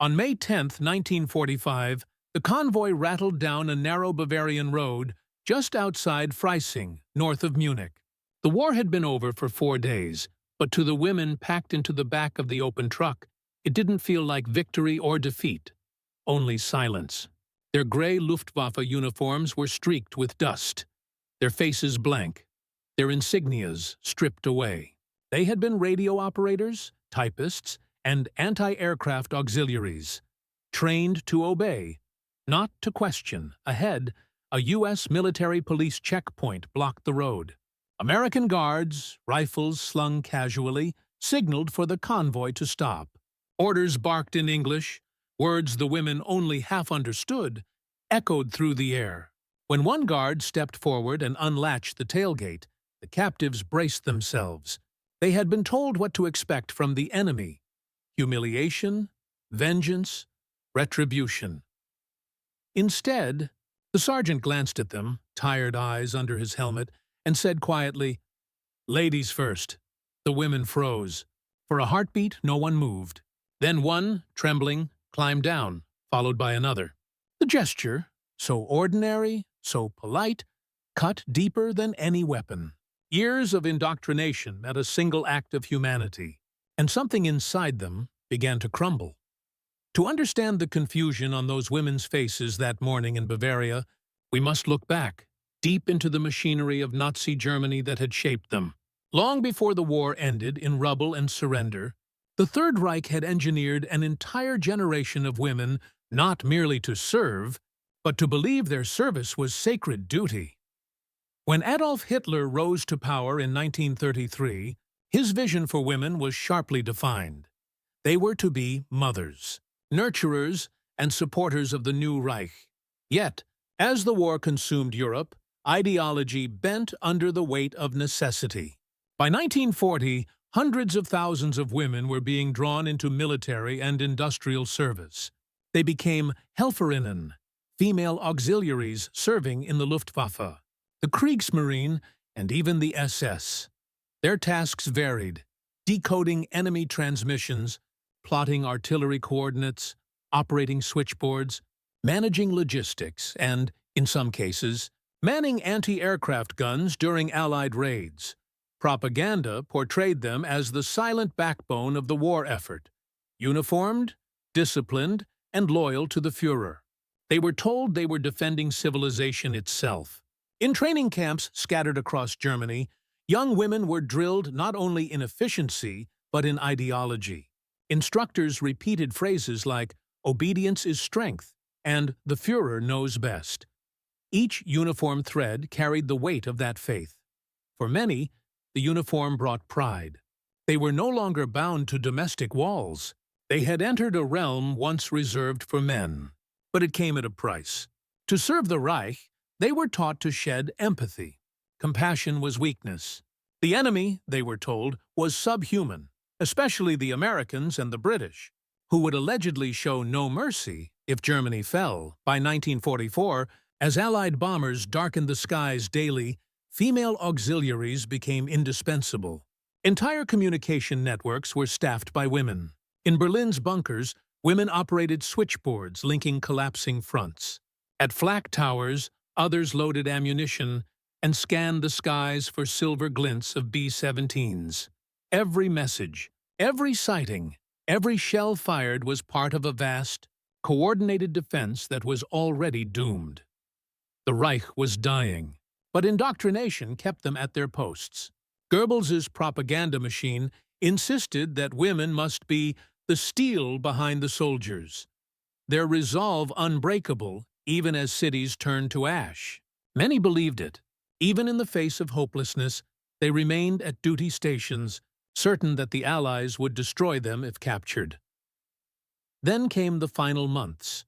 On May 10, 1945, the convoy rattled down a narrow Bavarian road just outside Freising, north of Munich. The war had been over for 4 days, but to the women packed into the back of the open truck, it didn't feel like victory or defeat, only silence. Their gray Luftwaffe uniforms were streaked with dust, their faces blank, their insignias stripped away. They had been radio operators, typists, and anti-aircraft auxiliaries, trained to obey, not to question. Ahead, a U.S. military police checkpoint blocked the road. American guards, rifles slung casually, signaled for the convoy to stop. Orders barked in English, words the women only half understood, echoed through the air. When one guard stepped forward and unlatched the tailgate, the captives braced themselves. They had been told what to expect from the enemy: humiliation, vengeance, retribution. Instead, the sergeant glanced at them, tired eyes under his helmet, and said quietly, "Ladies first." The women froze. For a heartbeat, no one moved. Then one, trembling, climbed down, followed by another. The gesture, so ordinary, so polite, cut deeper than any weapon. Years of indoctrination met a single act of humanity, and something inside them began to crumble. To understand the confusion on those women's faces that morning in Bavaria, we must look back, deep into the machinery of Nazi Germany that had shaped them. Long before the war ended in rubble and surrender, the Third Reich had engineered an entire generation of women not merely to serve, but to believe their service was sacred duty. When Adolf Hitler rose to power in 1933, his vision for women was sharply defined. They were to be mothers, nurturers, and supporters of the new Reich. Yet, as the war consumed Europe, ideology bent under the weight of necessity. By 1940, hundreds of thousands of women were being drawn into military and industrial service. They became Helferinnen, female auxiliaries serving in the Luftwaffe, the Kriegsmarine, and even the SS. Their tasks varied: decoding enemy transmissions, plotting artillery coordinates, operating switchboards, managing logistics, and, in some cases, manning anti-aircraft guns during Allied raids. Propaganda portrayed them as the silent backbone of the war effort, uniformed, disciplined, and loyal to the Führer. They were told they were defending civilization itself. In training camps scattered across Germany, young women were drilled not only in efficiency, but in ideology. Instructors repeated phrases like, "Obedience is strength," and "the Führer knows best." Each uniform thread carried the weight of that faith. For many, the uniform brought pride. They were no longer bound to domestic walls. They had entered a realm once reserved for men. But it came at a price. To serve the Reich, they were taught to shed empathy. Compassion was weakness. The enemy, they were told, was subhuman, especially the Americans and the British, who would allegedly show no mercy if Germany fell. By 1944, as Allied bombers darkened the skies daily, female auxiliaries became indispensable. Entire communication networks were staffed by women. In Berlin's bunkers, women operated switchboards linking collapsing fronts. At flak towers, others loaded ammunition and scanned the skies for silver glints of B-17s. Every message, every sighting, every shell fired was part of a vast, coordinated defense that was already doomed. The Reich was dying, but indoctrination kept them at their posts. Goebbels's propaganda machine insisted that women must be the steel behind the soldiers, their resolve unbreakable even as cities turned to ash. Many believed it. Even in the face of hopelessness, they remained at duty stations, certain that the Allies would destroy them if captured. Then came the final months,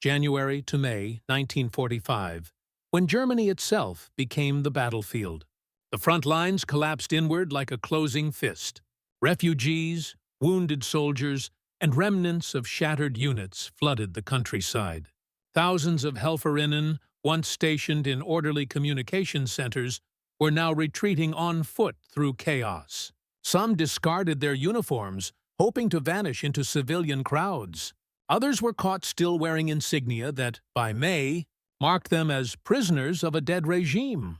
January to May 1945, when Germany itself became the battlefield. The front lines collapsed inward like a closing fist. Refugees, wounded soldiers, and remnants of shattered units flooded the countryside. Thousands of Helferinnen, once stationed in orderly communication centers, were now retreating on foot through chaos. Some discarded their uniforms, hoping to vanish into civilian crowds. Others were caught still wearing insignia that, by May, marked them as prisoners of a dead regime.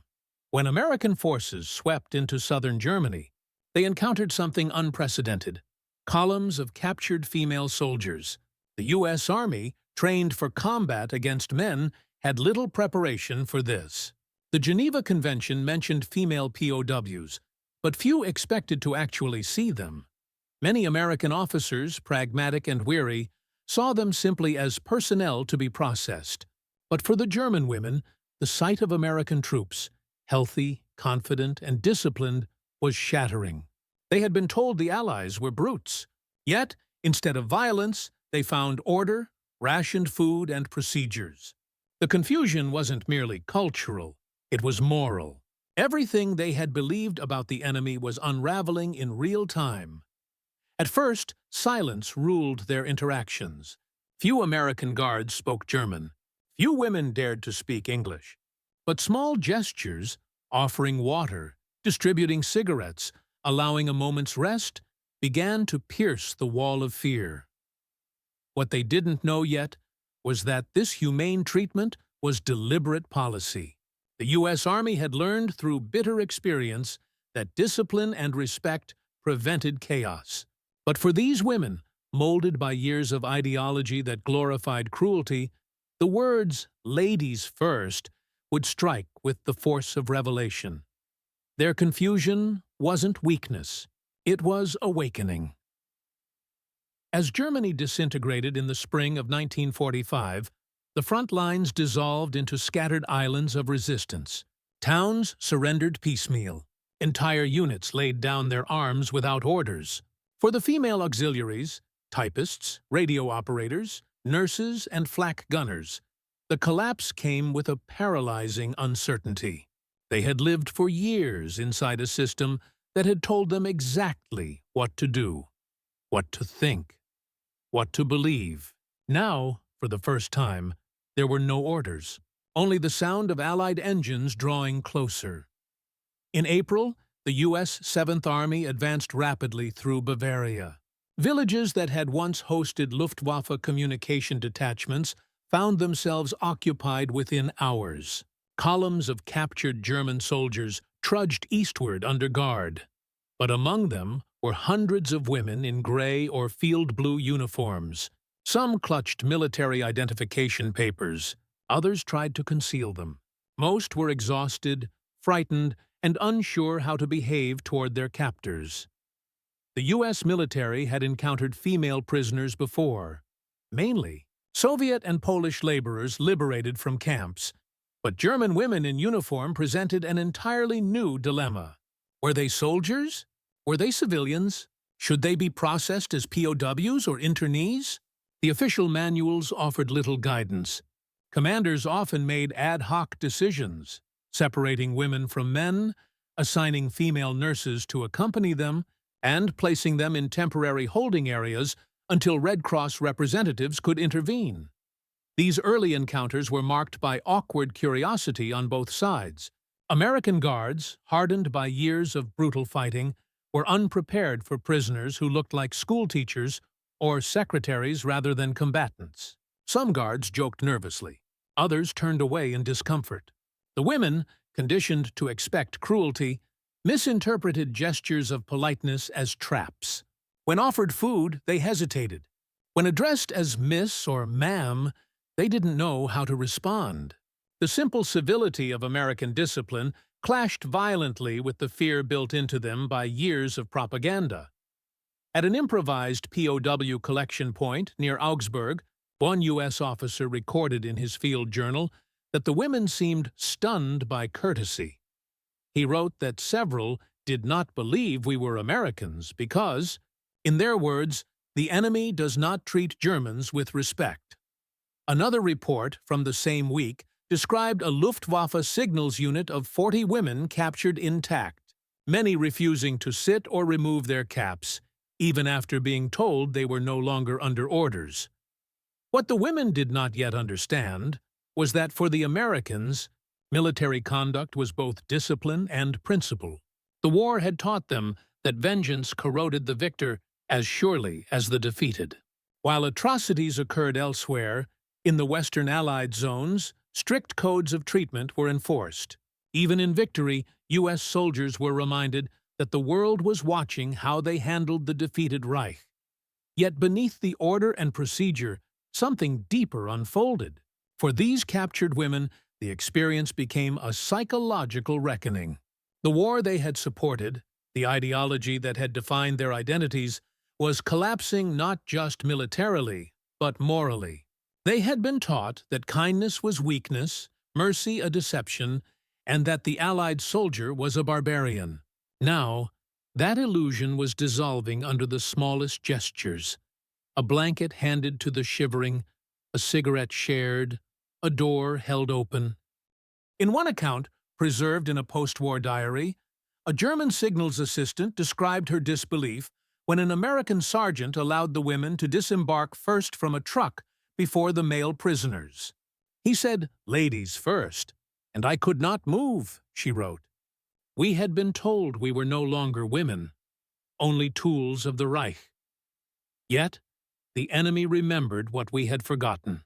When American forces swept into southern Germany, they encountered something unprecedented: columns of captured female soldiers. The U.S. Army, trained for combat against men, had little preparation for this. The Geneva Convention mentioned female POWs, but few expected to actually see them. Many American officers, pragmatic and weary, saw them simply as personnel to be processed. But for the German women, the sight of American troops, healthy, confident, and disciplined, was shattering. They had been told the Allies were brutes. Yet, instead of violence, they found order, rationed food, and procedures. The confusion wasn't merely cultural, it was moral. Everything they had believed about the enemy was unraveling in real time. At first, silence ruled their interactions. Few American guards spoke German. Few women dared to speak English. But small gestures, offering water, distributing cigarettes, allowing a moment's rest, began to pierce the wall of fear. What they didn't know yet was that this humane treatment was deliberate policy. The U.S. Army had learned through bitter experience that discipline and respect prevented chaos. But for these women, molded by years of ideology that glorified cruelty, the words "ladies first" would strike with the force of revelation. Their confusion wasn't weakness, it was awakening. As Germany disintegrated in the spring of 1945, the front lines dissolved into scattered islands of resistance. Towns surrendered piecemeal. Entire units laid down their arms without orders. For the female auxiliaries, typists, radio operators, nurses, and flak gunners, the collapse came with a paralyzing uncertainty. They had lived for years inside a system that had told them exactly what to do, what to think, what to believe. Now, for the first time, there were no orders, only the sound of Allied engines drawing closer. In April, the U.S. 7th Army advanced rapidly through Bavaria. Villages that had once hosted Luftwaffe communication detachments found themselves occupied within hours. Columns of captured German soldiers trudged eastward under guard. But among them were hundreds of women in gray or field blue uniforms. Some clutched military identification papers, others tried to conceal them. Most were exhausted, frightened, and unsure how to behave toward their captors. The U.S. military had encountered female prisoners before, mainly Soviet and Polish laborers liberated from camps, but German women in uniform presented an entirely new dilemma. Were they soldiers? Were they civilians? Should they be processed as POWs or internees? The official manuals offered little guidance. Commanders often made ad hoc decisions, separating women from men, assigning female nurses to accompany them, and placing them in temporary holding areas until Red Cross representatives could intervene. These early encounters were marked by awkward curiosity on both sides. American guards, hardened by years of brutal fighting, were unprepared for prisoners who looked like schoolteachers or secretaries rather than combatants. Some guards joked nervously. Others turned away in discomfort. The women, conditioned to expect cruelty, misinterpreted gestures of politeness as traps. When offered food, they hesitated. When addressed as Miss or Ma'am, they didn't know how to respond. The simple civility of American discipline clashed violently with the fear built into them by years of propaganda. At an improvised POW collection point near Augsburg, one U.S. officer recorded in his field journal that the women seemed stunned by courtesy. He wrote that several did not believe we were Americans because, in their words, the enemy does not treat Germans with respect. Another report from the same week described a Luftwaffe signals unit of 40 women captured intact, many refusing to sit or remove their caps, even after being told they were no longer under orders. What the women did not yet understand was that for the Americans, military conduct was both discipline and principle. The war had taught them that vengeance corroded the victor as surely as the defeated. While atrocities occurred elsewhere, in the Western Allied zones, strict codes of treatment were enforced. Even in victory, U.S. soldiers were reminded that the world was watching how they handled the defeated Reich. Yet beneath the order and procedure, something deeper unfolded. For these captured women, the experience became a psychological reckoning. The war they had supported, the ideology that had defined their identities, was collapsing not just militarily, but morally. They had been taught that kindness was weakness, mercy a deception, and that the Allied soldier was a barbarian. Now, that illusion was dissolving under the smallest gestures. A blanket handed to the shivering, a cigarette shared, a door held open. In one account, preserved in a post-war diary, a German signals assistant described her disbelief when an American sergeant allowed the women to disembark first from a truck before the male prisoners. He said, "Ladies first," and I could not move, she wrote. We had been told we were no longer women, only tools of the Reich. Yet, the enemy remembered what we had forgotten.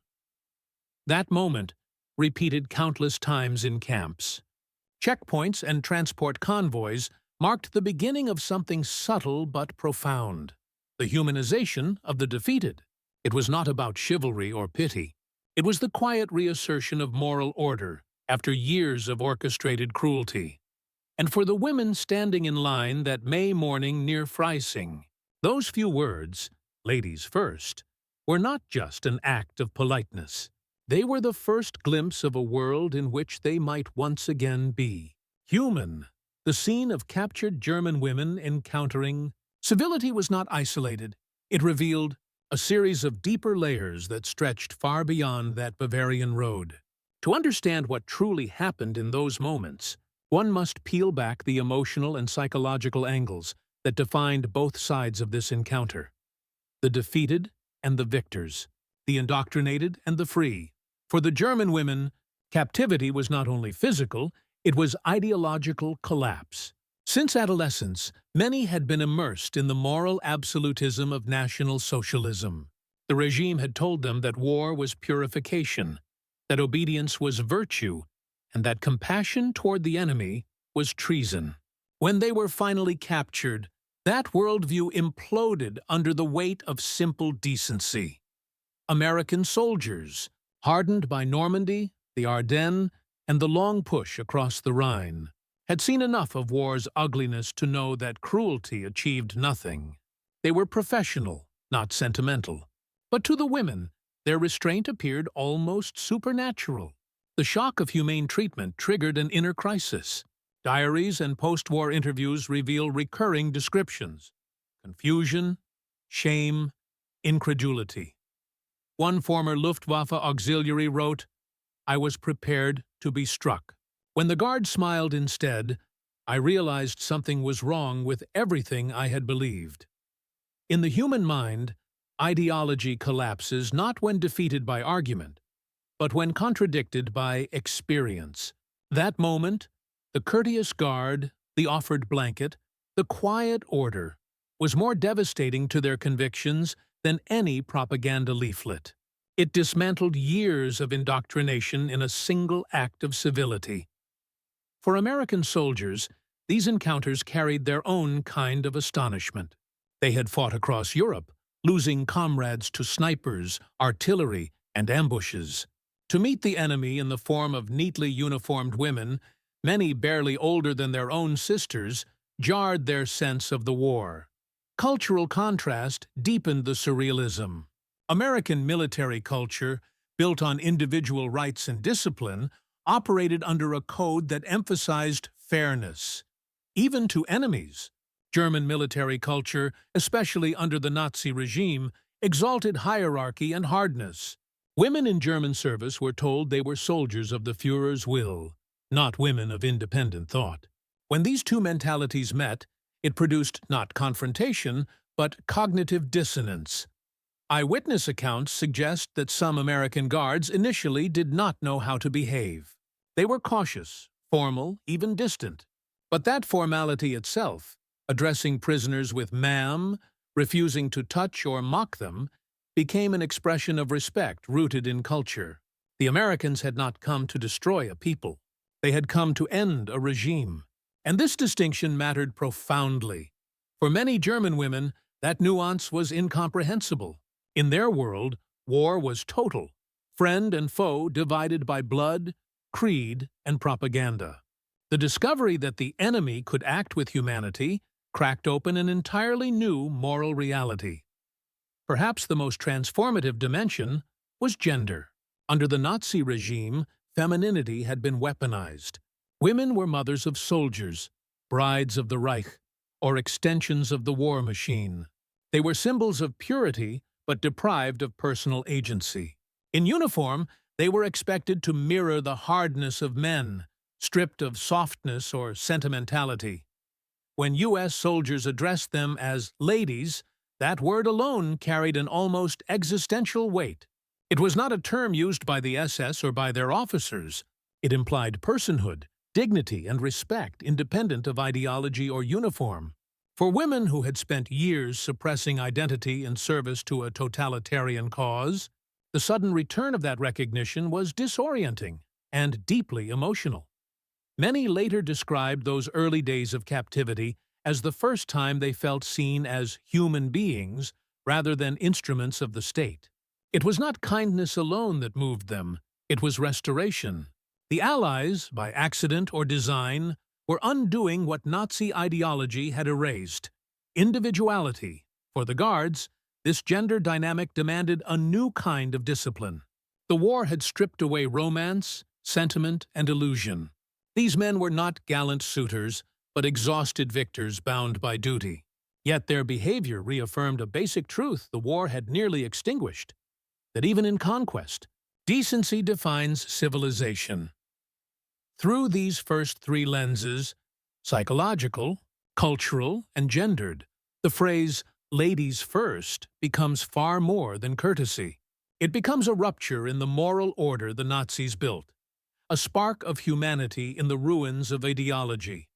That moment, repeated countless times in camps. Checkpoints and transport convoys marked the beginning of something subtle but profound, the humanization of the defeated. It was not about chivalry or pity. It was the quiet reassertion of moral order after years of orchestrated cruelty. And for the women standing in line that May morning near Freising, those few words, "ladies first," were not just an act of politeness. They were the first glimpse of a world in which they might once again be human. The scene of captured German women encountering civility was not isolated. It revealed a series of deeper layers that stretched far beyond that Bavarian road. To understand what truly happened in those moments, one must peel back the emotional and psychological angles that defined both sides of this encounter. The defeated and the victors, the indoctrinated and the free. For the German women, captivity was not only physical, it was ideological collapse. Since adolescence, many had been immersed in the moral absolutism of National Socialism. The regime had told them that war was purification, that obedience was virtue, and that compassion toward the enemy was treason. When they were finally captured, that worldview imploded under the weight of simple decency. American soldiers, hardened by Normandy, the Ardennes, and the long push across the Rhine, had seen enough of war's ugliness to know that cruelty achieved nothing. They were professional, not sentimental. But to the women, their restraint appeared almost supernatural. The shock of humane treatment triggered an inner crisis. Diaries and post-war interviews reveal recurring descriptions: confusion, shame, incredulity. One former Luftwaffe auxiliary wrote, "I was prepared to be struck. When the guard smiled instead, I realized something was wrong with everything I had believed." In the human mind, ideology collapses not when defeated by argument, but when contradicted by experience. That moment, the courteous guard, the offered blanket, the quiet order, was more devastating to their convictions than any propaganda leaflet. It dismantled years of indoctrination in a single act of civility. For American soldiers, these encounters carried their own kind of astonishment. They had fought across Europe, losing comrades to snipers, artillery, and ambushes. To meet the enemy in the form of neatly uniformed women, many barely older than their own sisters, jarred their sense of the war. Cultural contrast deepened the surrealism. American military culture, built on individual rights and discipline, operated under a code that emphasized fairness, even to enemies. German military culture, especially under the Nazi regime, exalted hierarchy and hardness. Women in German service were told they were soldiers of the Führer's will, not women of independent thought. When these two mentalities met, it produced not confrontation, but cognitive dissonance. Eyewitness accounts suggest that some American guards initially did not know how to behave. They were cautious, formal, even distant. But that formality itself, addressing prisoners with ma'am, refusing to touch or mock them, became an expression of respect rooted in culture. The Americans had not come to destroy a people. They had come to end a regime. And this distinction mattered profoundly. For many German women, that nuance was incomprehensible. In their world, war was total, friend and foe divided by blood, creed, and propaganda. The discovery that the enemy could act with humanity cracked open an entirely new moral reality. Perhaps the most transformative dimension was gender. Under the Nazi regime, femininity had been weaponized. Women were mothers of soldiers, brides of the Reich, or extensions of the war machine. They were symbols of purity, but deprived of personal agency. In uniform, they were expected to mirror the hardness of men, stripped of softness or sentimentality. When U.S. soldiers addressed them as ladies, that word alone carried an almost existential weight. It was not a term used by the SS or by their officers. It implied personhood, dignity, and respect independent of ideology or uniform. For women who had spent years suppressing identity in service to a totalitarian cause, the sudden return of that recognition was disorienting and deeply emotional. Many later described those early days of captivity as the first time they felt seen as human beings rather than instruments of the state. It was not kindness alone that moved them, it was restoration. The Allies, by accident or design, were undoing what Nazi ideology had erased: individuality. For the Guards, this gender dynamic demanded a new kind of discipline. The war had stripped away romance, sentiment, and illusion. These men were not gallant suitors, but exhausted victors bound by duty. Yet their behavior reaffirmed a basic truth the war had nearly extinguished: that even in conquest, decency defines civilization. Through these first three lenses, psychological, cultural, and gendered, the phrase "ladies first" becomes far more than courtesy. It becomes a rupture in the moral order the Nazis built, a spark of humanity in the ruins of ideology.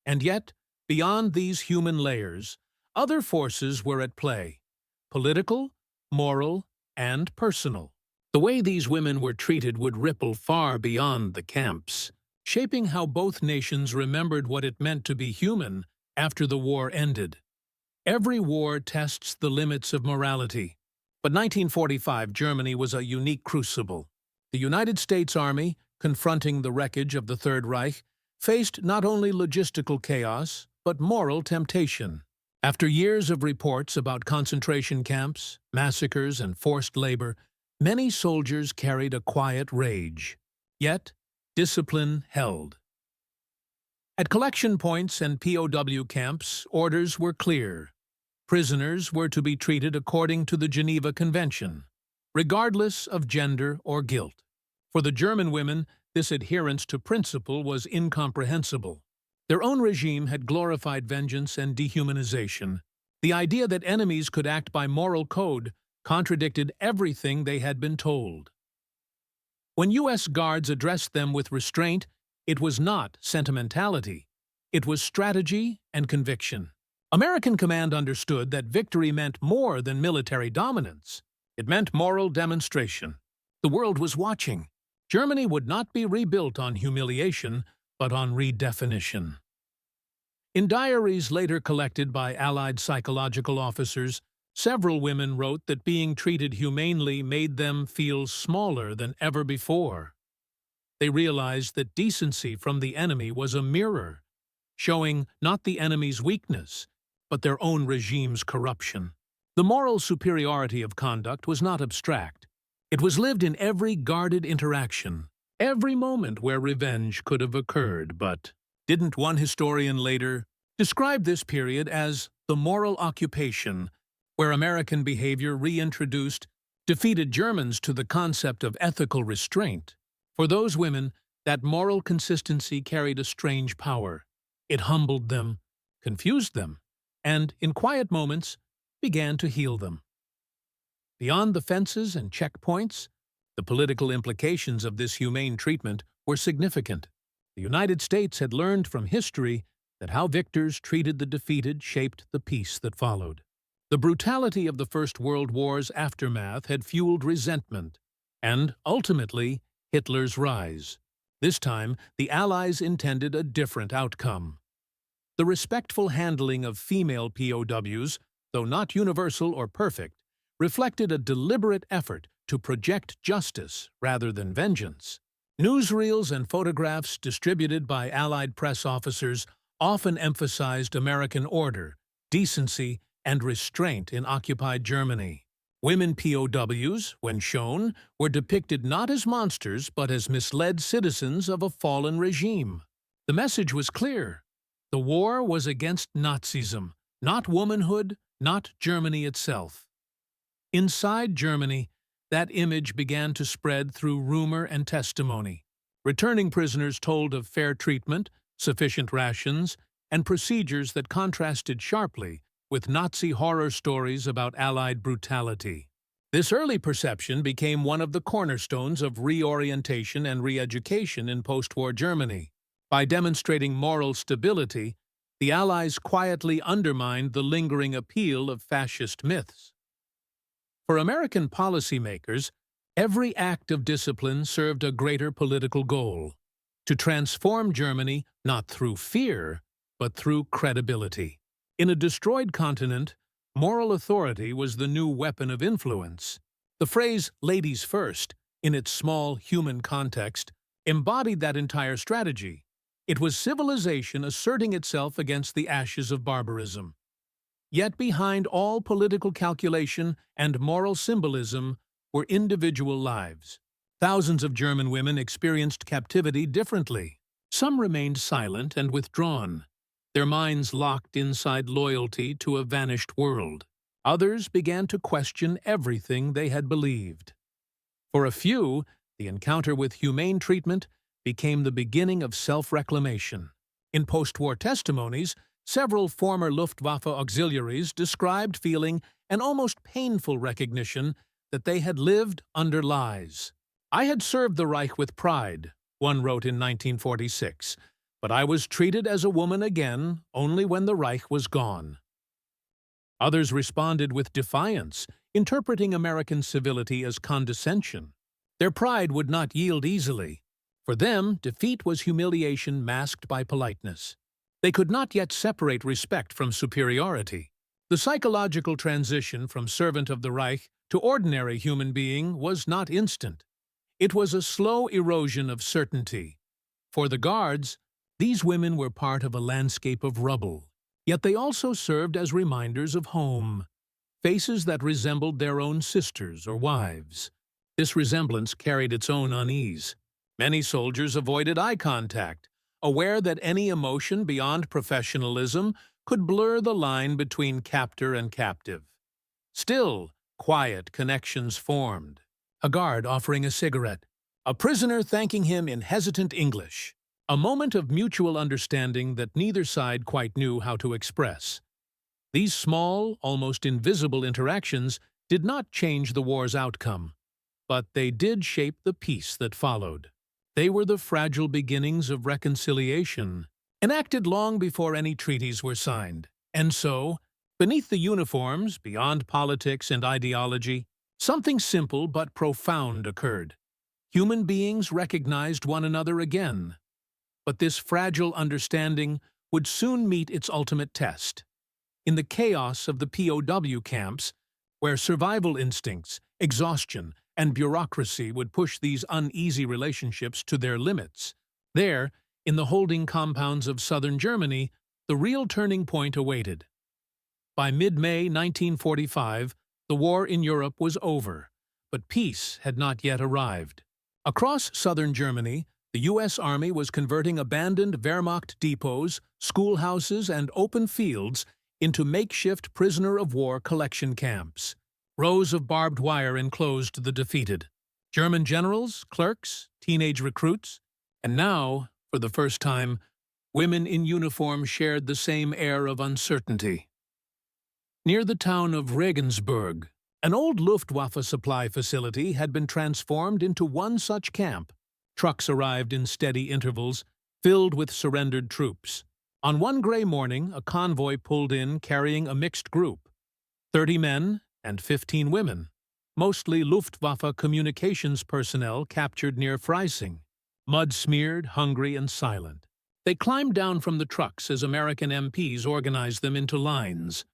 And yet, beyond these human layers, other forces were at play: political, moral, and personal. The way these women were treated would ripple far beyond the camps, shaping how both nations remembered what it meant to be human after the war ended. Every war tests the limits of morality, but 1945 Germany was a unique crucible. The United States Army, confronting the wreckage of the Third Reich, faced not only logistical chaos, but moral temptation. After years of reports about concentration camps, massacres, and forced labor, many soldiers carried a quiet rage. Yet, discipline held. At collection points and POW camps, orders were clear. Prisoners were to be treated according to the Geneva Convention, regardless of gender or guilt. For the German women, this adherence to principle was incomprehensible. Their own regime had glorified vengeance and dehumanization. The idea that enemies could act by moral code contradicted everything they had been told. When U.S. Guards addressed them with restraint, it was not sentimentality. It was strategy and conviction. American command understood that victory meant more than military dominance. It meant moral demonstration. The world was watching. Germany would not be rebuilt on humiliation, but on redefinition. In diaries later collected by Allied psychological officers, several women wrote that being treated humanely made them feel smaller than ever before. They realized that decency from the enemy was a mirror, showing not the enemy's weakness, but their own regime's corruption. The moral superiority of conduct was not abstract. It was lived in every guarded interaction, every moment where revenge could have occurred, but didn't one historian later describe this period as the moral occupation, where American behavior reintroduced defeated Germans to the concept of ethical restraint? For those women, that moral consistency carried a strange power. It humbled them, confused them, and, in quiet moments, began to heal them. Beyond the fences and checkpoints, the political implications of this humane treatment were significant. The United States had learned from history that how victors treated the defeated shaped the peace that followed. The brutality of the First World War's aftermath had fueled resentment, and, ultimately, Hitler's rise. This time, the Allies intended a different outcome. The respectful handling of female POWs, though not universal or perfect, reflected a deliberate effort to project justice rather than vengeance. Newsreels and photographs distributed by Allied press officers often emphasized American order, decency, and restraint in occupied Germany. Women POWs, when shown, were depicted not as monsters but as misled citizens of a fallen regime. The message was clear. The war was against Nazism, not womanhood, not Germany itself. Inside Germany, that image began to spread through rumor and testimony. Returning prisoners told of fair treatment, sufficient rations, and procedures that contrasted sharply with Nazi horror stories about Allied brutality. This early perception became one of the cornerstones of reorientation and re-education in post-war Germany. By demonstrating moral stability, the Allies quietly undermined the lingering appeal of fascist myths. For American policymakers, every act of discipline served a greater political goal: to transform Germany not through fear, but through credibility. In a destroyed continent, moral authority was the new weapon of influence. The phrase "ladies first," in its small human context, embodied that entire strategy. It was civilization asserting itself against the ashes of barbarism. Yet behind all political calculation and moral symbolism were individual lives. Thousands of German women experienced captivity differently. Some remained silent and withdrawn, their minds locked inside loyalty to a vanished world. Others began to question everything they had believed. For a few, the encounter with humane treatment became the beginning of self-reclamation. In post-war testimonies, several former Luftwaffe auxiliaries described feeling an almost painful recognition that they had lived under lies. "I had served the Reich with pride," one wrote in 1946, "but I was treated as a woman again only when the Reich was gone." Others responded with defiance, interpreting American civility as condescension. Their pride would not yield easily. For them, defeat was humiliation masked by politeness. They could not yet separate respect from superiority. The psychological transition from servant of the Reich to ordinary human being was not instant. It was a slow erosion of certainty. For the Guards, these women were part of a landscape of rubble, yet they also served as reminders of home, faces that resembled their own sisters or wives. This resemblance carried its own unease. Many soldiers avoided eye contact, aware that any emotion beyond professionalism could blur the line between captor and captive. Still, quiet connections formed. A guard offering a cigarette, a prisoner thanking him in hesitant English. A moment of mutual understanding that neither side quite knew how to express. These small, almost invisible interactions did not change the war's outcome, but they did shape the peace that followed. They were the fragile beginnings of reconciliation, enacted long before any treaties were signed. And so, beneath the uniforms, beyond politics and ideology, something simple but profound occurred. Human beings recognized one another again. But this fragile understanding would soon meet its ultimate test. In the chaos of the POW camps, where survival instincts, exhaustion, and bureaucracy would push these uneasy relationships to their limits, there, in the holding compounds of southern Germany, the real turning point awaited. By mid-May 1945, the war in Europe was over, but peace had not yet arrived. Across southern Germany, the U.S. Army was converting abandoned Wehrmacht depots, schoolhouses, and open fields into makeshift prisoner-of-war collection camps. Rows of barbed wire enclosed the defeated. German generals, clerks, teenage recruits, and now, for the first time, women in uniform shared the same air of uncertainty. Near the town of Regensburg, an old Luftwaffe supply facility had been transformed into one such camp. Trucks arrived in steady intervals, filled with surrendered troops. On one gray morning, a convoy pulled in carrying a mixed group. 30 men and 15 women, mostly Luftwaffe communications personnel captured near Freising, mud-smeared, hungry, and silent. They climbed down from the trucks as American MPs organized them into lines.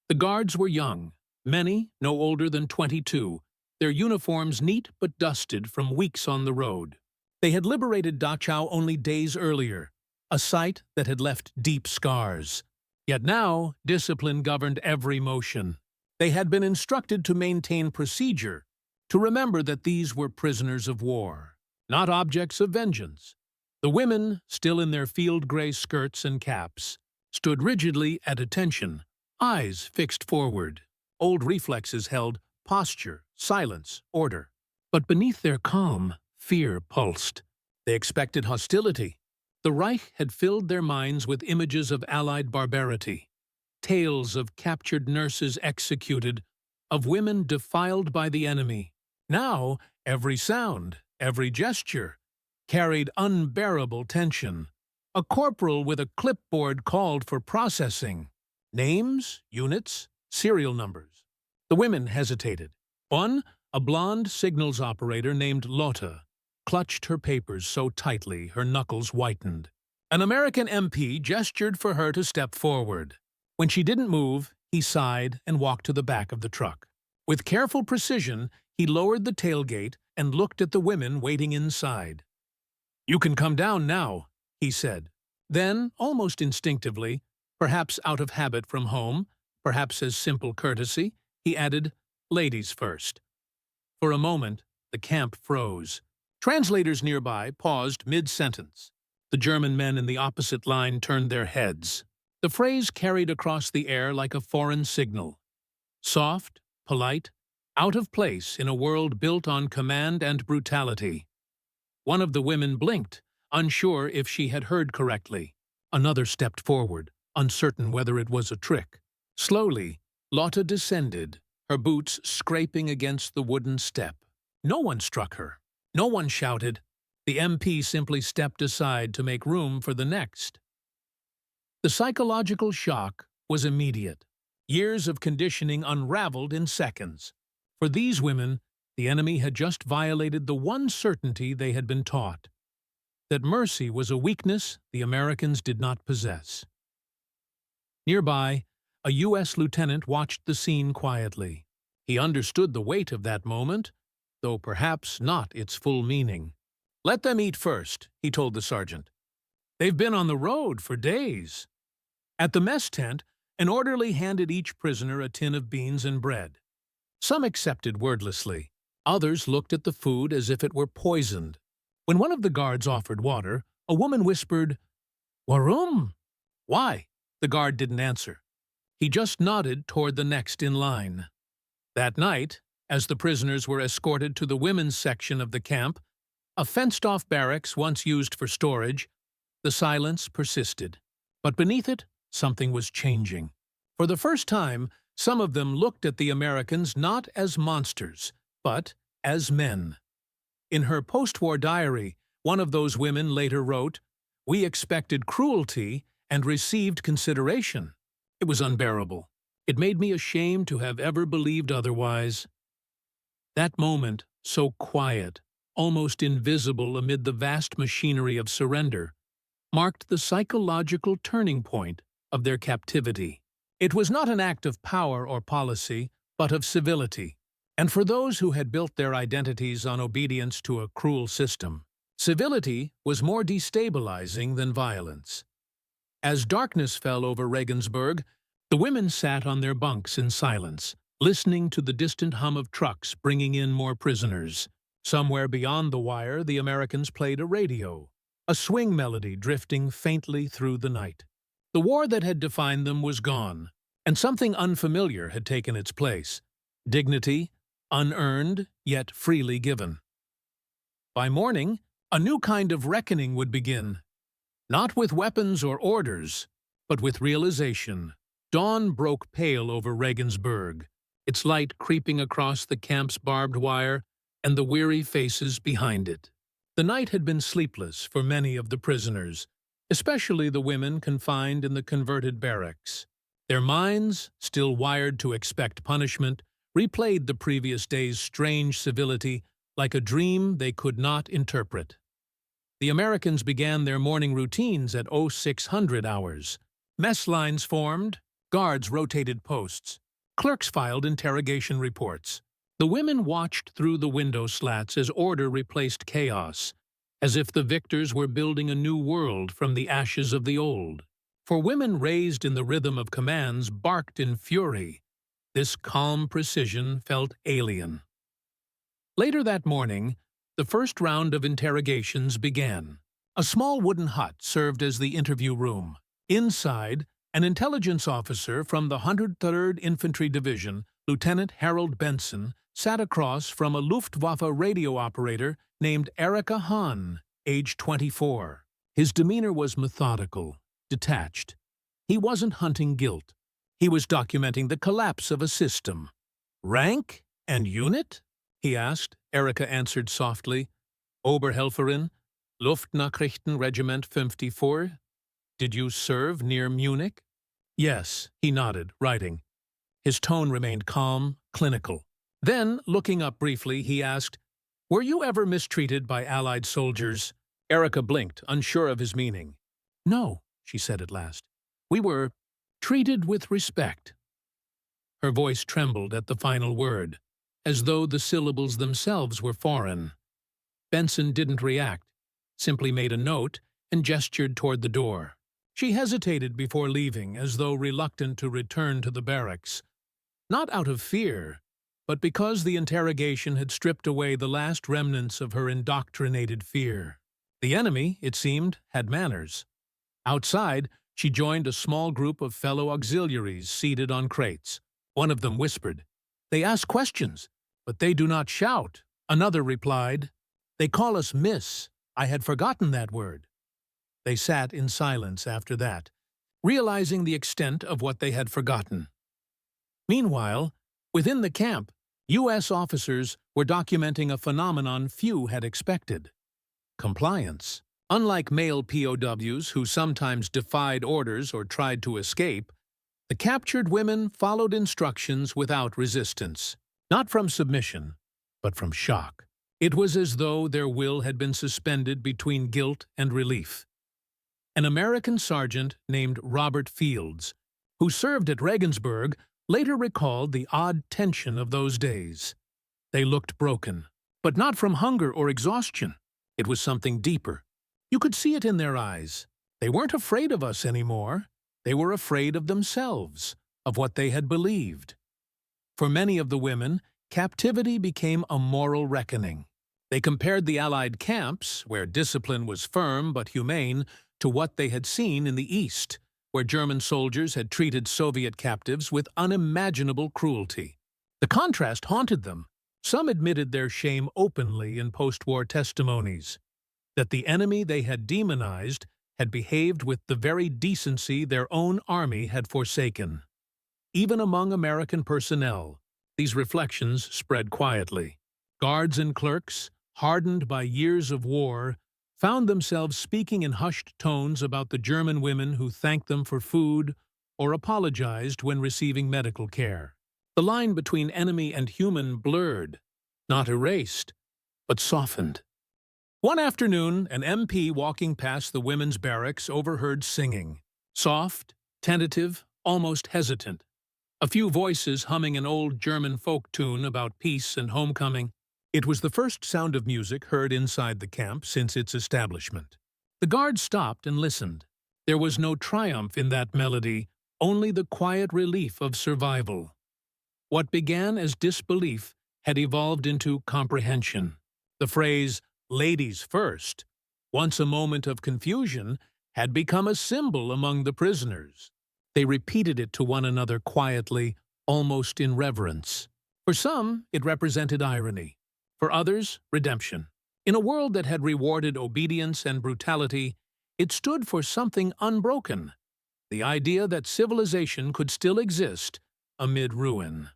The guards were young, many no older than 22, their uniforms neat but dusted from weeks on the road. They had liberated Dachau only days earlier, a sight that had left deep scars. Yet now, discipline governed every motion. They had been instructed to maintain procedure, to remember that these were prisoners of war, not objects of vengeance. The women, still in their field-gray skirts and caps, stood rigidly at attention, eyes fixed forward. Old reflexes held posture, silence, order. But beneath their calm, fear pulsed. They expected hostility. The Reich had filled their minds with images of Allied barbarity, tales of captured nurses executed, of women defiled by the enemy. Now, every sound, every gesture, carried unbearable tension. A corporal with a clipboard called for processing. Names, units, serial numbers. The women hesitated. One, a blonde signals operator named Lotte, clutched her papers so tightly her knuckles whitened. An American MP gestured for her to step forward. When she didn't move, he sighed and walked to the back of the truck. With careful precision, he lowered the tailgate and looked at the women waiting inside. "You can come down now," he said. Then, almost instinctively, perhaps out of habit from home, perhaps as simple courtesy, he added, "Ladies first." For a moment, the camp froze. Translators nearby paused mid-sentence. The German men in the opposite line turned their heads. The phrase carried across the air like a foreign signal. Soft, polite, out of place in a world built on command and brutality. One of the women blinked, unsure if she had heard correctly. Another stepped forward, uncertain whether it was a trick. Slowly, Lotte descended, her boots scraping against the wooden step. No one struck her. No one shouted. The MP simply stepped aside to make room for the next. The psychological shock was immediate. Years of conditioning unraveled in seconds. For these women, the enemy had just violated the one certainty they had been taught: that mercy was a weakness the Americans did not possess. Nearby, a U.S. lieutenant watched the scene quietly. He understood the weight of that moment, though perhaps not its full meaning. "Let them eat first," he told the sergeant. "They've been on the road for days." At the mess tent, an orderly handed each prisoner a tin of beans and bread. Some accepted wordlessly. Others looked at the food as if it were poisoned. When one of the guards offered water, a woman whispered, "Warum?" "Why?" The guard didn't answer. He just nodded toward the next in line. That night, as the prisoners were escorted to the women's section of the camp, a fenced-off barracks once used for storage, the silence persisted. But beneath it, something was changing. For the first time, some of them looked at the Americans not as monsters, but as men. In her post-war diary, one of those women later wrote, "We expected cruelty and received consideration. It was unbearable. It made me ashamed to have ever believed otherwise." That moment, so quiet, almost invisible amid the vast machinery of surrender, marked the psychological turning point of their captivity. It was not an act of power or policy, but of civility. And for those who had built their identities on obedience to a cruel system, civility was more destabilizing than violence. As darkness fell over Regensburg, the women sat on their bunks in silence, listening to the distant hum of trucks bringing in more prisoners. Somewhere beyond the wire, the Americans played a radio, a swing melody drifting faintly through the night. The war that had defined them was gone, and something unfamiliar had taken its place: dignity, unearned, yet freely given. By morning, a new kind of reckoning would begin. Not with weapons or orders, but with realization. Dawn broke pale over Regensburg, its light creeping across the camp's barbed wire and the weary faces behind it. The night had been sleepless for many of the prisoners, especially the women confined in the converted barracks. Their minds, still wired to expect punishment, replayed the previous day's strange civility like a dream they could not interpret. The Americans began their morning routines at 0600 hours. Mess lines formed, guards rotated posts, clerks filed interrogation reports. The women watched through the window slats as order replaced chaos, as if the victors were building a new world from the ashes of the old. For women raised in the rhythm of commands barked in fury. This calm precision felt alien. Later that morning, the first round of interrogations began. A small wooden hut served as the interview room. Inside, an intelligence officer from the 103rd Infantry Division, Lieutenant Harold Benson, sat across from a Luftwaffe radio operator named Erika Hahn, age 24. His demeanor was methodical, detached. He wasn't hunting guilt. He was documenting the collapse of a system. "Rank and unit?" he asked. Erika answered softly. "Oberhelferin, Luftnachrichtenregiment 54. Did you serve near Munich?" "Yes," he nodded, writing. His tone remained calm, clinical. Then, looking up briefly, he asked, "Were you ever mistreated by Allied soldiers?" Erika blinked, unsure of his meaning. "No," she said at last. "We were treated with respect." Her voice trembled at the final word, as though the syllables themselves were foreign. Benson didn't react, simply made a note and gestured toward the door. She hesitated before leaving, as though reluctant to return to the barracks. Not out of fear, but because the interrogation had stripped away the last remnants of her indoctrinated fear. The enemy, it seemed, had manners. Outside, she joined a small group of fellow auxiliaries seated on crates. One of them whispered, "They ask questions, but they do not shout." Another replied, "They call us Miss. I had forgotten that word." They sat in silence after that, realizing the extent of what they had forgotten. Meanwhile, within the camp, U.S. officers were documenting a phenomenon few had expected: compliance. Unlike male POWs who sometimes defied orders or tried to escape, the captured women followed instructions without resistance, not from submission, but from shock. It was as though their will had been suspended between guilt and relief. An American sergeant named Robert Fields, who served at Regensburg, later recalled the odd tension of those days. They looked broken, but not from hunger or exhaustion. It was something deeper. You could see it in their eyes. They weren't afraid of us anymore. They were afraid of themselves, of what they had believed. For many of the women, captivity became a moral reckoning. They compared the Allied camps, where discipline was firm but humane, to what they had seen in the East, where German soldiers had treated Soviet captives with unimaginable cruelty. The contrast haunted them. Some admitted their shame openly in post-war testimonies, that the enemy they had demonized had behaved with the very decency their own army had forsaken. Even among American personnel, these reflections spread quietly. Guards and clerks, hardened by years of war, found themselves speaking in hushed tones about the German women who thanked them for food or apologized when receiving medical care. The line between enemy and human blurred, not erased, but softened. One afternoon, an MP walking past the women's barracks overheard singing, soft, tentative, almost hesitant. A few voices humming an old German folk tune about peace and homecoming. It was the first sound of music heard inside the camp since its establishment. The guards stopped and listened. There was no triumph in that melody, only the quiet relief of survival. What began as disbelief had evolved into comprehension. The phrase, "ladies first," once a moment of confusion, had become a symbol among the prisoners. They repeated it to one another quietly, almost in reverence. For some, it represented irony. For others, redemption. In a world that had rewarded obedience and brutality, it stood for something unbroken, the idea that civilization could still exist amid ruin.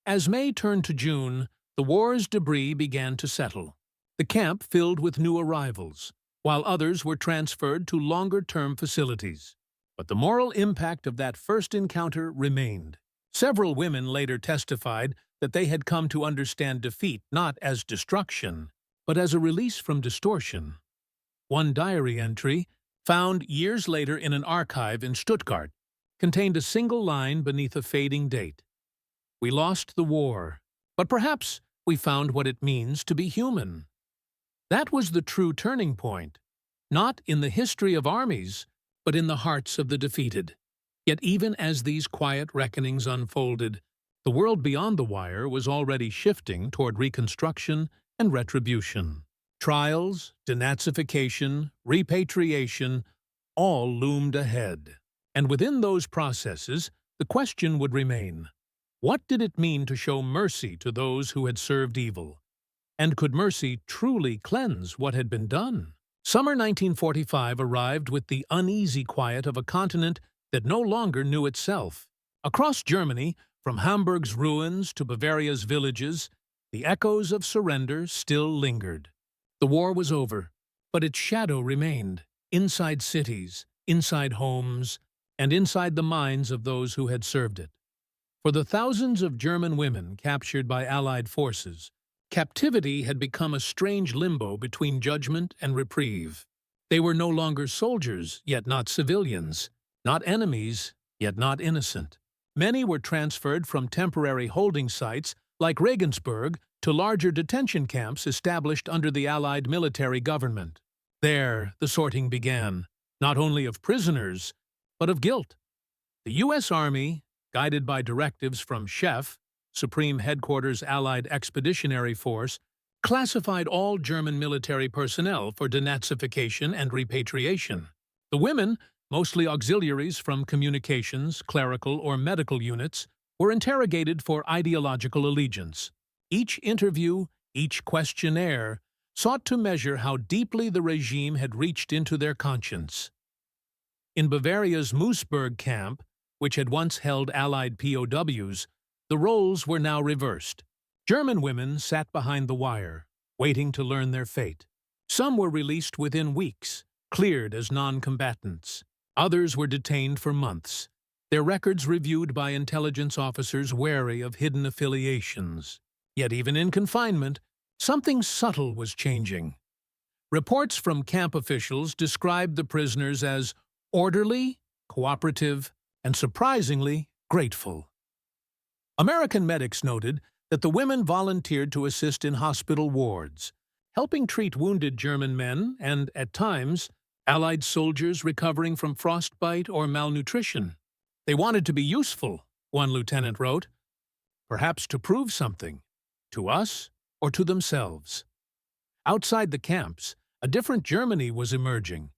As May turned to June, the war's debris began to settle. The camp filled with new arrivals, while others were transferred to longer-term facilities. but the moral impact of that first encounter remained. Several women later testified that they had come to understand defeat not as destruction, but as a release from distortion. One diary entry, found years later in an archive in Stuttgart, contained a single line beneath a fading date. "We lost the war, but perhaps we found what it means to be human." That was the true turning point, not in the history of armies, but in the hearts of the defeated. Yet even as these quiet reckonings unfolded, the world beyond the wire was already shifting toward reconstruction and retribution. Trials, denazification, repatriation, all loomed ahead. And within those processes, the question would remain: what did it mean to show mercy to those who had served evil? And could mercy truly cleanse what had been done? Summer 1945 arrived with the uneasy quiet of a continent that no longer knew itself. Across Germany, from Hamburg's ruins to Bavaria's villages, the echoes of surrender still lingered. The war was over, but its shadow remained, inside cities, inside homes, and inside the minds of those who had served it. For the thousands of German women captured by Allied forces, captivity had become a strange limbo between judgment and reprieve. They were no longer soldiers, yet not civilians, not enemies, yet not innocent. Many were transferred from temporary holding sites like Regensburg to larger detention camps established under the Allied military government. There, the sorting began, not only of prisoners, but of guilt. The U.S. Army, guided by directives from SHEF, Supreme Headquarters Allied Expeditionary Force, classified all German military personnel for denazification and repatriation. The women, mostly auxiliaries from communications, clerical, or medical units, were interrogated for ideological allegiance. Each interview, each questionnaire, sought to measure how deeply the regime had reached into their conscience. In Bavaria's Moosburg camp, which had once held Allied POWs, the roles were now reversed. German women sat behind the wire, waiting to learn their fate. Some were released within weeks, cleared as non-combatants. Others were detained for months, their records reviewed by intelligence officers wary of hidden affiliations. Yet even in confinement, something subtle was changing. Reports from camp officials described the prisoners as orderly, cooperative, and surprisingly grateful. American medics noted that the women volunteered to assist in hospital wards, helping treat wounded German men and, at times, Allied soldiers recovering from frostbite or malnutrition. They wanted to be useful, one lieutenant wrote, perhaps to prove something, to us or to themselves. Outside the camps, a different Germany was emerging.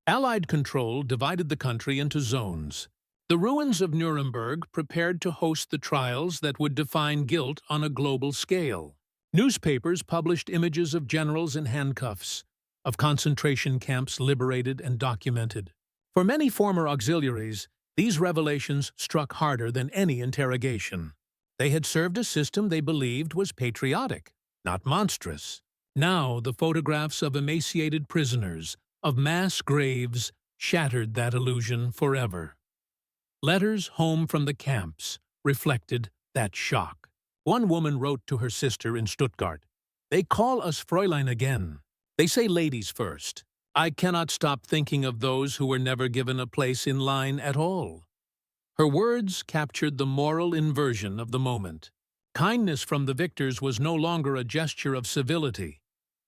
Allied control divided the country into zones. The ruins of Nuremberg prepared to host the trials that would define guilt on a global scale. Newspapers published images of generals in handcuffs, of concentration camps liberated and documented. For many former auxiliaries, these revelations struck harder than any interrogation. They had served a system they believed was patriotic, not monstrous. Now the photographs of emaciated prisoners, of mass graves, shattered that illusion forever. Letters home from the camps reflected that shock. One woman wrote to her sister in Stuttgart, "They call us Fräulein again. They say ladies first. I cannot stop thinking of those who were never given a place in line at all." Her words captured the moral inversion of the moment. Kindness from the victors was no longer a gesture of civility.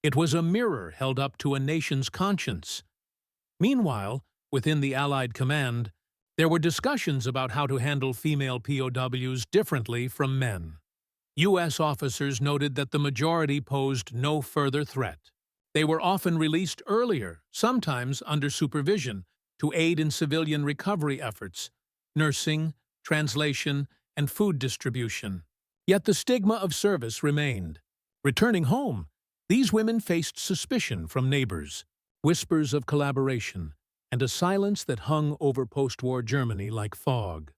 It was a mirror held up to a nation's conscience. Meanwhile, within the Allied command, there were discussions about how to handle female POWs differently from men. U.S. officers noted that the majority posed no further threat. They were often released earlier, sometimes under supervision, to aid in civilian recovery efforts, nursing, translation, and food distribution. Yet the stigma of service remained. Returning home, these women faced suspicion from neighbors, whispers of collaboration, and a silence that hung over post-war Germany like fog.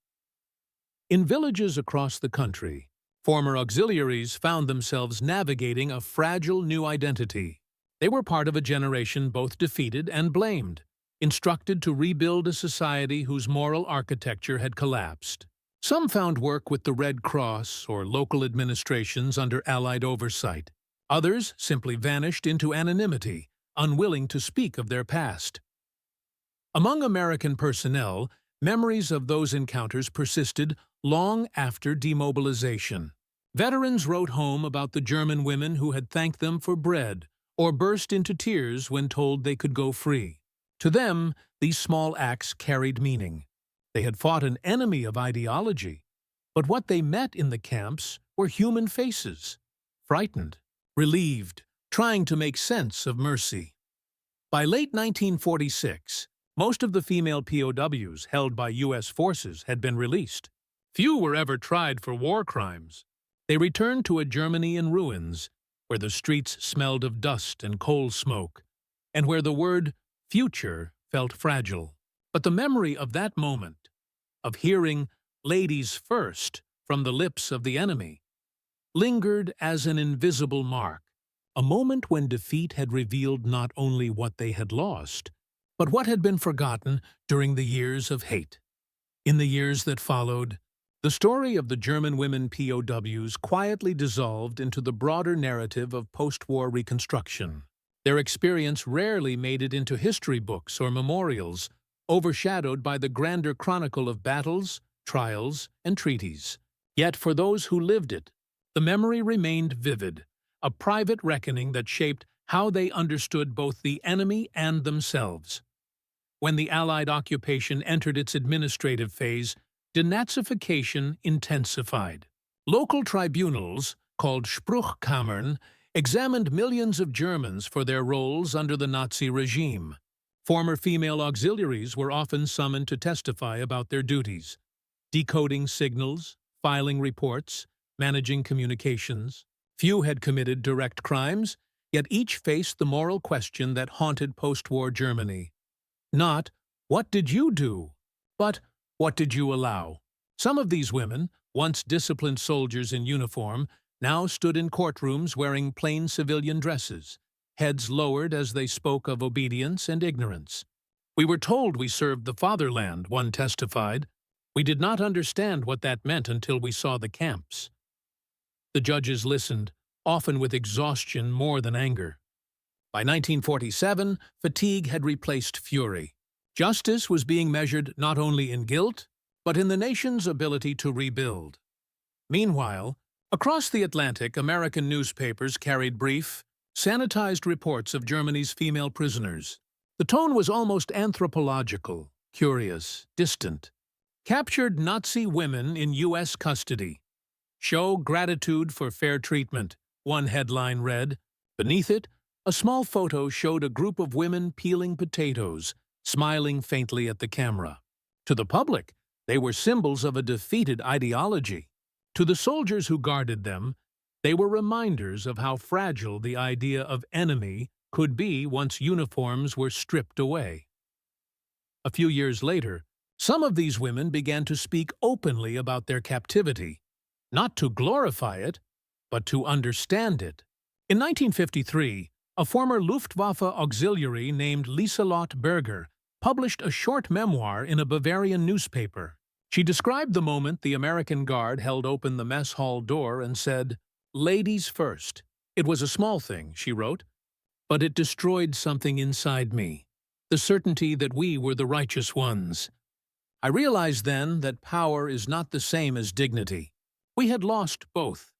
In villages across the country, former auxiliaries found themselves navigating a fragile new identity. They were part of a generation both defeated and blamed, instructed to rebuild a society whose moral architecture had collapsed. Some found work with the Red Cross or local administrations under Allied oversight. Others simply vanished into anonymity, unwilling to speak of their past. Among American personnel, memories of those encounters persisted long after demobilization. Veterans wrote home about the German women who had thanked them for bread or burst into tears when told they could go free. To them, these small acts carried meaning. They had fought an enemy of ideology, but what they met in the camps were human faces, frightened, relieved, trying to make sense of mercy. By late 1946, most of the female POWs held by U.S. forces had been released. Few were ever tried for war crimes. They returned to a Germany in ruins, where the streets smelled of dust and coal smoke, and where the word future felt fragile. But the memory of that moment, of hearing "ladies first" from the lips of the enemy, lingered as an invisible mark, a moment when defeat had revealed not only what they had lost, but what had been forgotten during the years of hate. In the years that followed, the story of the German women POWs quietly dissolved into the broader narrative of post-war reconstruction. Their experience rarely made it into history books or memorials, overshadowed by the grander chronicle of battles, trials, and treaties. Yet for those who lived it, the memory remained vivid, a private reckoning that shaped how they understood both the enemy and themselves. When the Allied occupation entered its administrative phase, denazification intensified. Local tribunals, called Spruchkammern, examined millions of Germans for their roles under the Nazi regime. Former female auxiliaries were often summoned to testify about their duties, decoding signals, filing reports, managing communications. Few had committed direct crimes, yet each faced the moral question that haunted post-war Germany. Not, "What did you do?" but "What did you allow?" Some of these women, once disciplined soldiers in uniform, now stood in courtrooms wearing plain civilian dresses, heads lowered as they spoke of obedience and ignorance. "We were told we served the fatherland," one testified. "We did not understand what that meant until we saw the camps." The judges listened, often with exhaustion more than anger. By 1947, fatigue had replaced fury. Justice was being measured not only in guilt, but in the nation's ability to rebuild. Meanwhile, across the Atlantic, American newspapers carried brief, sanitized reports of Germany's female prisoners. The tone was almost anthropological, curious, distant. "Captured Nazi women in U.S. custody. Show gratitude for fair treatment," one headline read. Beneath it, a small photo showed a group of women peeling potatoes, smiling faintly at the camera. To the public, they were symbols of a defeated ideology. To the soldiers who guarded them, they were reminders of how fragile the idea of enemy could be once uniforms were stripped away. A few years later, some of these women began to speak openly about their captivity, not to glorify it, but to understand it. In 1953, a former Luftwaffe auxiliary named Lieselotte Berger published a short memoir in a Bavarian newspaper. She described the moment the American guard held open the mess hall door and said, "Ladies first." "It was a small thing," she wrote, "but it destroyed something inside me, the certainty that we were the righteous ones. I realized then that power is not the same as dignity. We had lost both."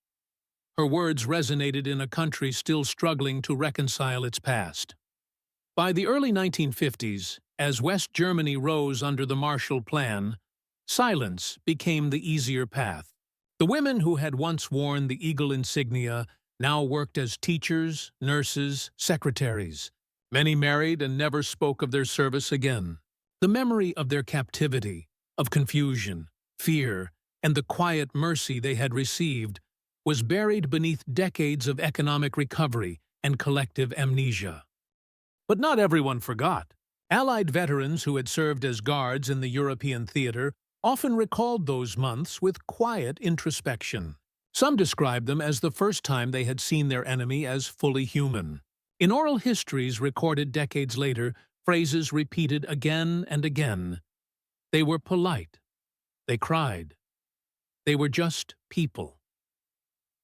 Her words resonated in a country still struggling to reconcile its past. By the early 1950s, as West Germany rose under the Marshall Plan, silence became the easier path. The women who had once worn the eagle insignia now worked as teachers, nurses, secretaries. Many married and never spoke of their service again. The memory of their captivity, of confusion, fear, and the quiet mercy they had received was buried beneath decades of economic recovery and collective amnesia. But not everyone forgot. Allied veterans who had served as guards in the European theater often recalled those months with quiet introspection. Some described them as the first time they had seen their enemy as fully human. In oral histories recorded decades later, phrases repeated again and again. They were polite. They cried. They were just people.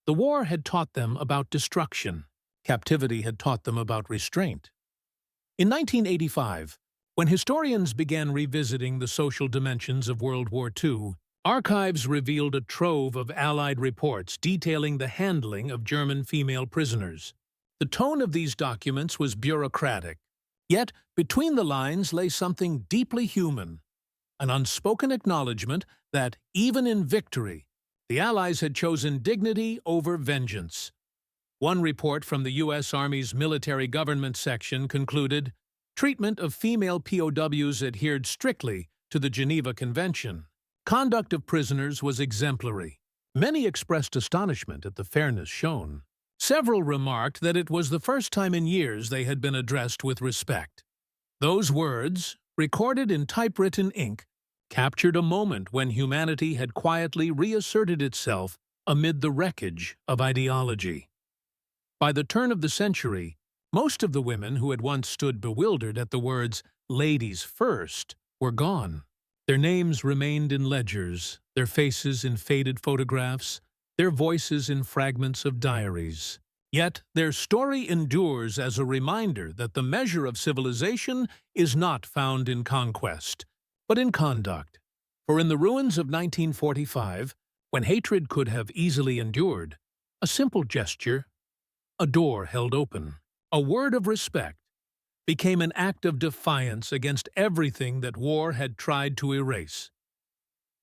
The war had taught them about destruction. Captivity had taught them about restraint. In 1985, when historians began revisiting the social dimensions of World War II, archives revealed a trove of Allied reports detailing the handling of German female prisoners. The tone of these documents was bureaucratic, yet between the lines lay something deeply human, an unspoken acknowledgement that, even in victory, the Allies had chosen dignity over vengeance. One report from the U.S. Army's Military Government section concluded, treatment of female POWs adhered strictly to the Geneva Convention. Conduct of prisoners was exemplary. Many expressed astonishment at the fairness shown. Several remarked that it was the first time in years they had been addressed with respect. Those words, recorded in typewritten ink, captured a moment when humanity had quietly reasserted itself amid the wreckage of ideology. By the turn of the century, most of the women who had once stood bewildered at the words "ladies first" were gone. Their names remained in ledgers, their faces in faded photographs, their voices in fragments of diaries. Yet their story endures as a reminder that the measure of civilization is not found in conquest, but in conduct. For in the ruins of 1945, when hatred could have easily endured, a simple gesture, a door held open, a word of respect, became an act of defiance against everything that war had tried to erase.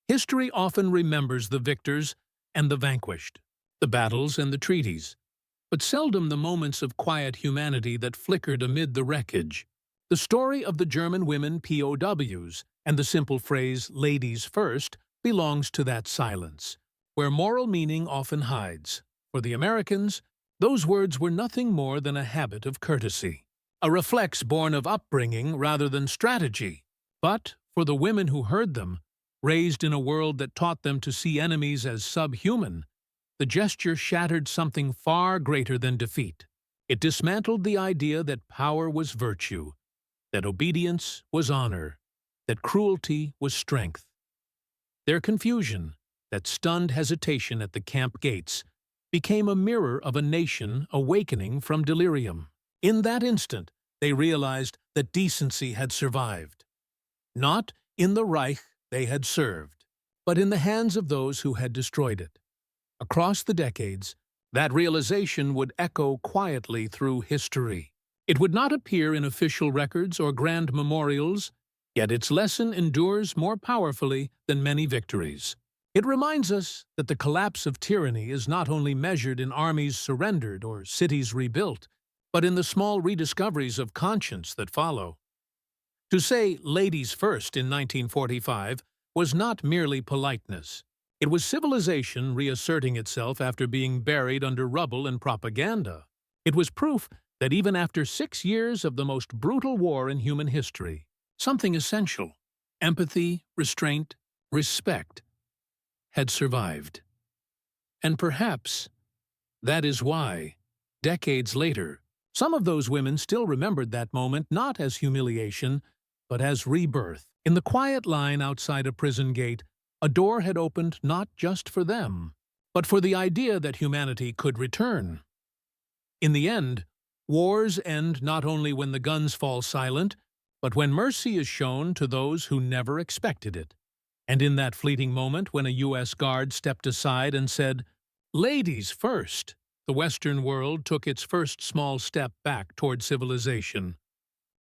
History often remembers the victors and the vanquished, the battles and the treaties, but seldom the moments of quiet humanity that flickered amid the wreckage. The story of the German women POWs and the simple phrase "ladies first" belongs to that silence, where moral meaning often hides. For the Americans, those words were nothing more than a habit of courtesy, a reflex born of upbringing rather than strategy. But for the women who heard them, raised in a world that taught them to see enemies as subhuman, the gesture shattered something far greater than defeat. It dismantled the idea that power was virtue, that obedience was honor, that cruelty was strength. Their confusion, that stunned hesitation at the camp gates, became a mirror of a nation awakening from delirium. In that instant, they realized that decency had survived. Not in the Reich they had served, but in the hands of those who had destroyed it. Across the decades, that realization would echo quietly through history. It would not appear in official records or grand memorials, yet its lesson endures more powerfully than many victories. It reminds us that the collapse of tyranny is not only measured in armies surrendered or cities rebuilt, but in the small rediscoveries of conscience that follow. To say "ladies first" in 1945 was not merely politeness. It was civilization reasserting itself after being buried under rubble and propaganda. It was proof that even after 6 years of the most brutal war in human history, something essential, empathy, restraint, respect, had survived. And perhaps that is why, decades later, some of those women still remembered that moment not as humiliation, but as rebirth. In the quiet line outside a prison gate, a door had opened not just for them, but for the idea that humanity could return. In the end, wars end not only when the guns fall silent, but when mercy is shown to those who never expected it. And in that fleeting moment when a U.S. guard stepped aside and said, "Ladies first," the Western world took its first small step back toward civilization.